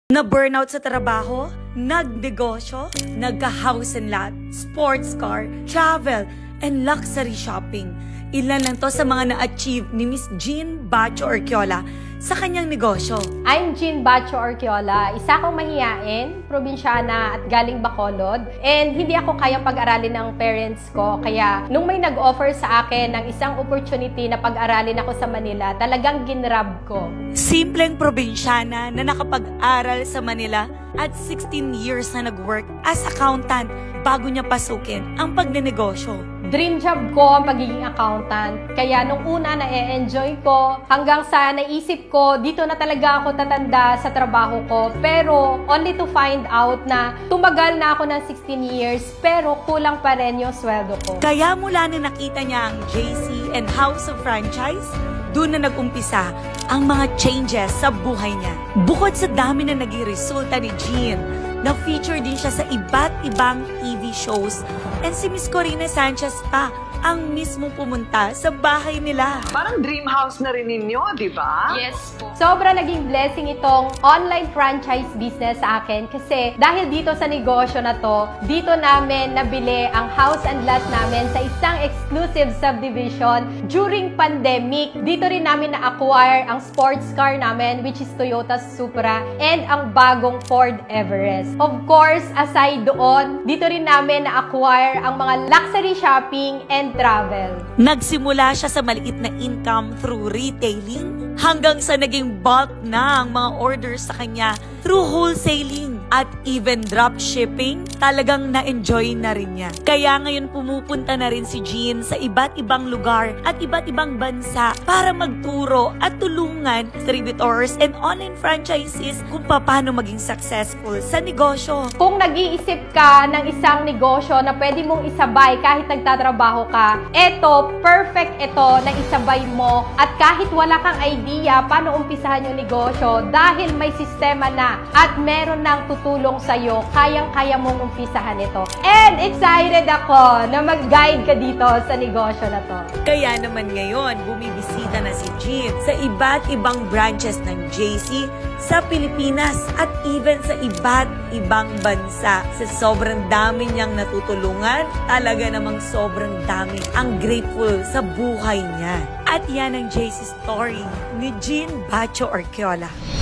Na-burnout sa trabaho, nagnegosyo, nagka-house and lot, sports car, travel, and luxury shopping. Ilan lang to sa mga na-achieve ni Miss Jean Bacho Orquiola sa kanyang negosyo. I'm Jean Bacho Orquiola, isa akong mahiyain, probinsyana at galing Bacolod. And hindi ako kayang pag-aralin ng parents ko. Kaya nung may nag-offer sa akin ng isang opportunity na pag-aralin ako sa Manila, talagang ginrab ko. Simpleng probinsyana na nakapag-aral sa Manila at 16 years na nag-work as accountant bago niya pasukin ang pagnenegosyo. Dream job ko ang pagiging accountant. Kaya nung una na-enjoy ko, hanggang sa naisip ko, dito na talaga ako tatanda sa trabaho ko. Pero only to find out na tumagal na ako ng 16 years, pero kulang pa rin yung sweldo ko. Kaya mula na nakita niya ang JC and House of Franchise, doon na nag-umpisa ang mga changes sa buhay niya. Bukod sa dami na naging resulta ni Jean, na-feature din siya sa iba't ibang TV shows. And si Miss Corina Sanchez pa ang mismo pumunta sa bahay nila. Parang dream house na rin ninyo, di ba? Yes po. Sobra naging blessing itong online franchise business sa akin kasi dahil dito sa negosyo na to, dito namin nabili ang house and lot namin sa isang exclusive subdivision during pandemic. Dito rin namin na-acquire ang sports car namin, which is Toyota Supra, and ang bagong Ford Everest. Of course, aside doon, dito rin namin na-acquire ang mga luxury shopping and travel. Nagsimula siya sa maliit na income through retailing hanggang sa naging bulk na ang mga orders sa kanya through wholesaling at even dropshipping. Talagang na-enjoy na rin niya. Kaya ngayon pumupunta na rin si Jean sa iba't ibang lugar at iba't ibang bansa para magturo at tulungan distributors and online franchises kung paano maging successful sa negosyo. Kung nag-iisip ka ng isang negosyo na pwede mong isabay kahit nagtatrabaho ka, eto, perfect ito na isabay mo at kahit wala kang idea paano umpisahan yung negosyo dahil may sistema na at meron nang tutulong sa'yo, kayang-kaya mong umpisahan ito. And excited ako na mag-guide ka dito sa negosyo na to. Kaya naman ngayon, bumibisita na si Jean sa iba't ibang branches ng JC sa Pilipinas at even sa iba't ibang bansa. Sa sobrang dami niyang natutulungan, talaga namang sobrang dami ang grateful sa buhay niya. At yan ang JC story ni Jean Bacho Orquiola.